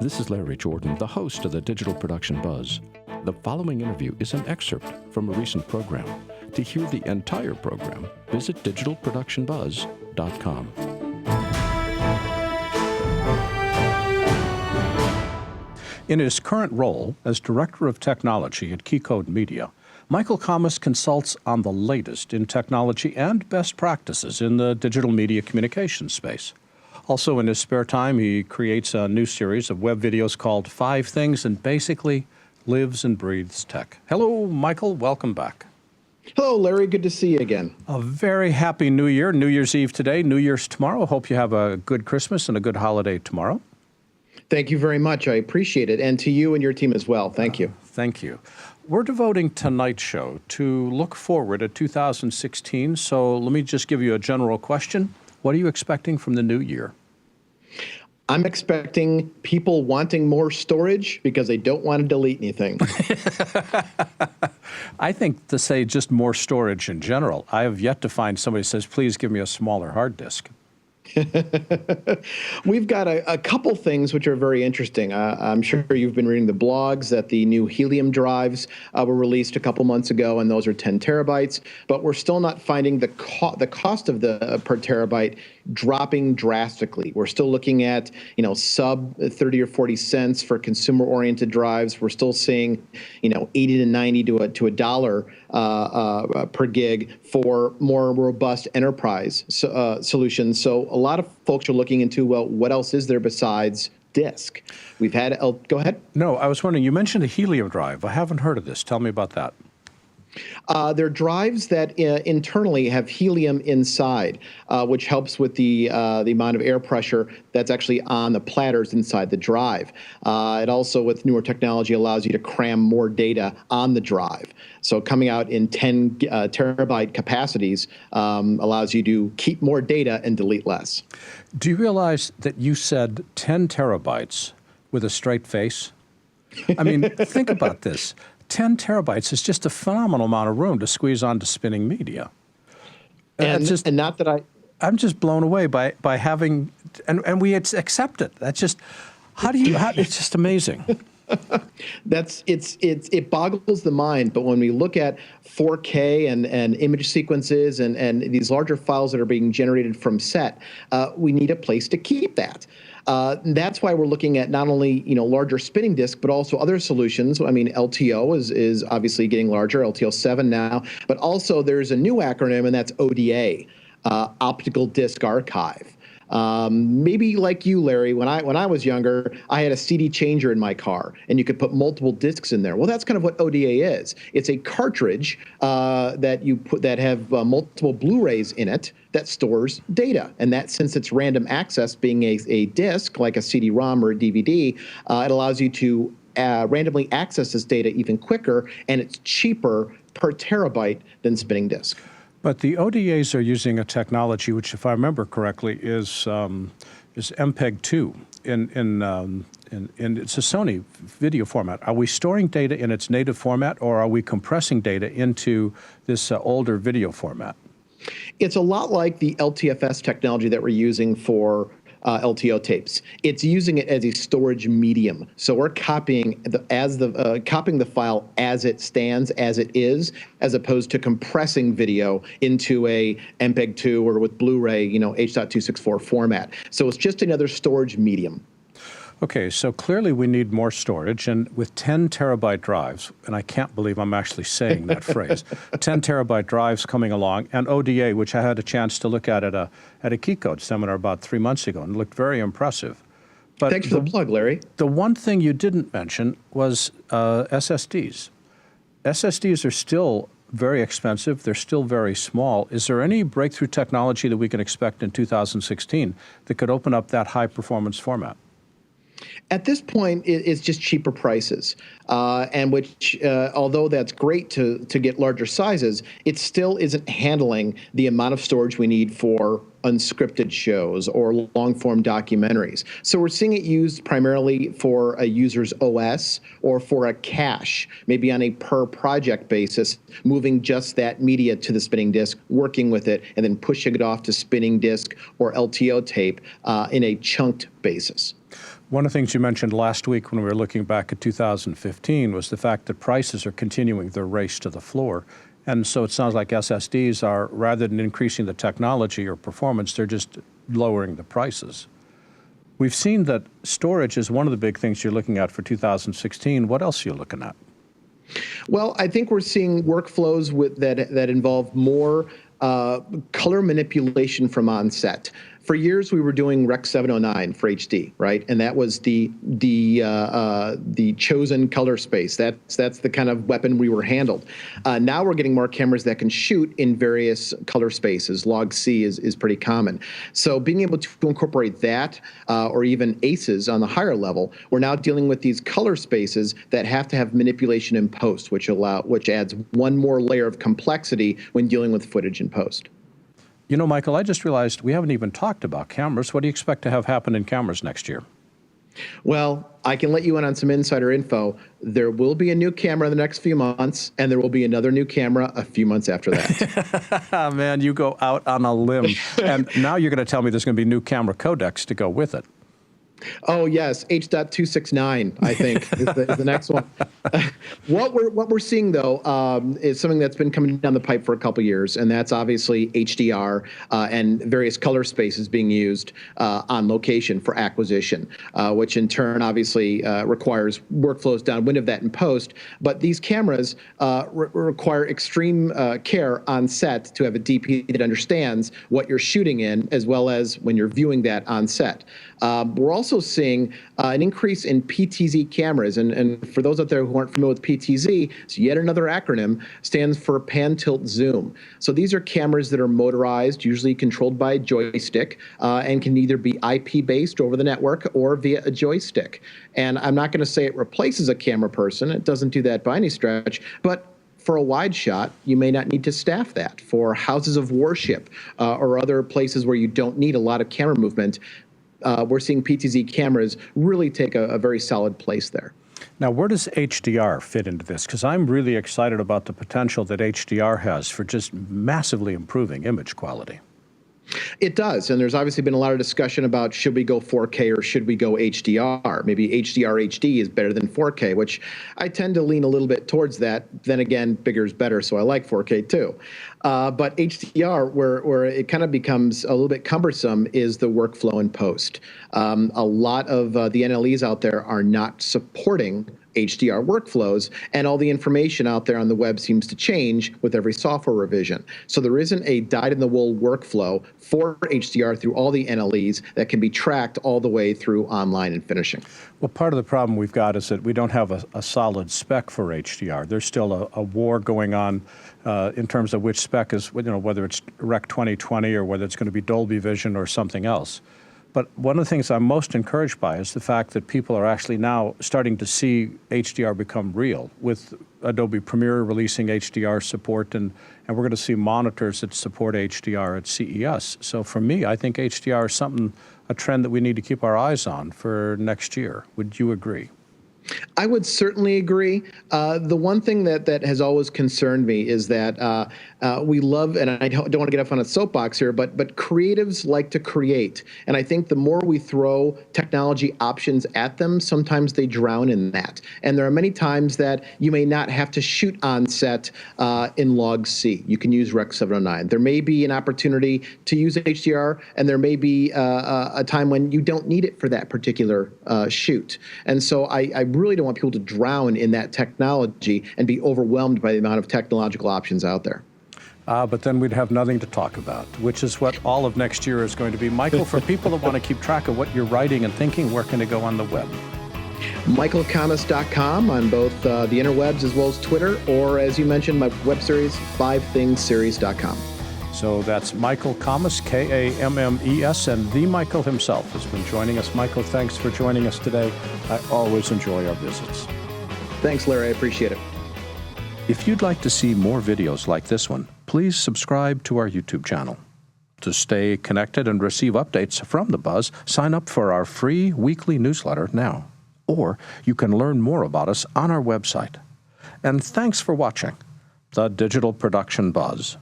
This is Larry Jordan, the host of the Digital Production Buzz. The following interview is an excerpt from a recent program. To hear the entire program, visit digitalproductionbuzz.com. In his current role as Director of Technology at KeyCode Media, Michael Kammes consults on the latest in technology and best practices in the digital media communications space. Also, in his spare time, he creates a new series of web videos called 5 Things and basically lives and breathes tech. Hello, Michael. Welcome back. Hello, Larry. Good to see you again. A very happy New Year. New Year's Eve today, New Year's tomorrow. Hope you have a good Christmas and a good holiday tomorrow. Thank you very much. I appreciate it. And to you and your team as well. Thank you. Thank you. We're devoting tonight's show to look forward at 2016. So let me just give you a general question. What are you expecting from the new year? I'm expecting people wanting more storage because they don't want to delete anything. I think to say just more storage in general. I have yet to find somebody who says, please give me a smaller hard disk. We've got a couple things which are very interesting. I'm sure you've been reading the blogs that the new helium drives were released a couple months ago, and those are 10 terabytes. But we're still not finding the cost of the per terabyte dropping drastically. We're still looking at sub 30 or 40 cents for consumer-oriented drives. We're still seeing 80 to 90 to a dollar per gig for more robust enterprise solutions. So a lot of folks are looking into, well, what else is there besides disk? We've had, go ahead. No, I was wondering, you mentioned a helium drive. I haven't heard of this. Tell me about that. They're drives that internally have helium inside, which helps with the amount of air pressure that's actually on the platters inside the drive. It also, with newer technology, allows you to cram more data on the drive. So coming out in 10 terabyte capacities allows you to keep more data and delete less. Do you realize that you said 10 terabytes with a straight face? I mean, think about this. 10 terabytes is just a phenomenal amount of room to squeeze onto spinning media. And not that I'm just blown away by having, and we accept it. That's just, it's just amazing. It boggles the mind, but when we look at 4K and image sequences and these larger files that are being generated from set, we need a place to keep that. That's why we're looking at not only larger spinning disk, but also other solutions. I mean, LTO is obviously getting larger, LTO 7 now, but also there's a new acronym, and that's ODA, Optical Disk Archive. Maybe like you, Larry, when I was younger, I had a CD changer in my car, and you could put multiple discs in there. Well, that's kind of what ODA is. It's a cartridge that you put that have multiple Blu-rays in it that stores data. And that, since it's random access, being a disc like a CD-ROM or a DVD, it allows you to randomly access this data even quicker, and it's cheaper per terabyte than spinning disk. But the ODAs are using a technology which, if I remember correctly, is MPEG-2 in it's a Sony video format. Are we storing data in its native format, or are we compressing data into this older video format? It's a lot like the LTFS technology that we're using for LTO tapes. It's using it as a storage medium. So we're copying the file as it stands, as it is, as opposed to compressing video into a MPEG-2 or with Blu-ray, H.264 format. So it's just another storage medium. Okay, so clearly we need more storage, and with 10 terabyte drives, and I can't believe I'm actually saying that phrase, 10 terabyte drives coming along, and ODA, which I had a chance to look at a KeyCode seminar about 3 months ago, and looked very impressive. But thanks for the plug, Larry. The one thing you didn't mention was SSDs. SSDs are still very expensive. They're still very small. Is there any breakthrough technology that we can expect in 2016 that could open up that high-performance format? At this point, it's just cheaper prices, and which, although that's great to get larger sizes, it still isn't handling the amount of storage we need for unscripted shows or long-form documentaries. So we're seeing it used primarily for a user's OS or for a cache, maybe on a per-project basis, moving just that media to the spinning disk, working with it, and then pushing it off to spinning disk or LTO tape in a chunked basis. One of the things you mentioned last week when we were looking back at 2015 was the fact that prices are continuing their race to the floor. And so it sounds like SSDs are, rather than increasing the technology or performance, they're just lowering the prices. We've seen that storage is one of the big things you're looking at for 2016. What else are you looking at? Well, I think we're seeing workflows that involve more color manipulation from onset. For years, we were doing Rec. 709 for HD, right? And that was the chosen color space. That's the kind of weapon we were handled. Now we're getting more cameras that can shoot in various color spaces. Log C is pretty common. So being able to incorporate that, or even ACEs on the higher level, we're now dealing with these color spaces that have to have manipulation in post, which adds one more layer of complexity when dealing with footage in post. You know, Michael, I just realized we haven't even talked about cameras. What do you expect to have happen in cameras next year? Well, I can let you in on some insider info. There will be a new camera in the next few months, and there will be another new camera a few months after that. Man, you go out on a limb. And now you're going to tell me there's going to be new camera codecs to go with it. Oh yes, H.269, I think, is the next one. What we're seeing though is something that's been coming down the pipe for a couple years, and that's obviously HDR and various color spaces being used on location for acquisition, which in turn obviously requires workflows downwind of that in post. But these cameras require extreme care on set to have a DP that understands what you're shooting in, as well as when you're viewing that on set. We're also seeing an increase in PTZ cameras. And for those out there who aren't familiar with PTZ, it's yet another acronym, stands for pan, tilt, zoom. So these are cameras that are motorized, usually controlled by a joystick, and can either be IP-based over the network or via a joystick. And I'm not going to say it replaces a camera person. It doesn't do that by any stretch. But for a wide shot, you may not need to staff that. For houses of worship or other places where you don't need a lot of camera movement, we're seeing PTZ cameras really take a very solid place there. Now, where does HDR fit into this? Because I'm really excited about the potential that HDR has for just massively improving image quality. It does, and there's obviously been a lot of discussion about should we go 4K or should we go HDR. Maybe HDR HD is better than 4K, which I tend to lean a little bit towards that. Then again, bigger is better, so I like 4K too. But HDR, where it kind of becomes a little bit cumbersome, is the workflow in post. A lot of the NLEs out there are not supporting HDR workflows, and all the information out there on the web seems to change with every software revision. So there isn't a dyed-in-the-wool workflow for HDR through all the NLEs that can be tracked all the way through online and finishing. Well, part of the problem we've got is that we don't have a solid spec for HDR. There's still a war going on in terms of which spec is, whether it's Rec. 2020 or whether it's going to be Dolby Vision or something else. But one of the things I'm most encouraged by is the fact that people are actually now starting to see HDR become real, with Adobe Premiere releasing HDR support, and we're going to see monitors that support HDR at CES. So for me, I think HDR is a trend that we need to keep our eyes on for next year. Would you agree? I would certainly agree. The one thing that has always concerned me is that we love, and I don't want to get off on a soapbox here, but creatives like to create. And I think the more we throw technology options at them, sometimes they drown in that. And there are many times that you may not have to shoot on set in log C. You can use Rec. 709. There may be an opportunity to use HDR, and there may be a time when you don't need it for that particular shoot. And so I really don't want people to drown in that technology and be overwhelmed by the amount of technological options out there. But then we'd have nothing to talk about, which is what all of next year is going to be. Michael, for people that want to keep track of what you're writing and thinking, where can they go on the web? michaelkammes.com on both the interwebs as well as Twitter, or as you mentioned, my web series, 5thingsseries.com. So that's Michael Kammes, Kammes, and the Michael himself has been joining us. Michael, thanks for joining us today. I always enjoy our visits. Thanks, Larry. I appreciate it. If you'd like to see more videos like this one, please subscribe to our YouTube channel. To stay connected and receive updates from The Buzz, sign up for our free weekly newsletter now. Or you can learn more about us on our website. And thanks for watching The Digital Production Buzz.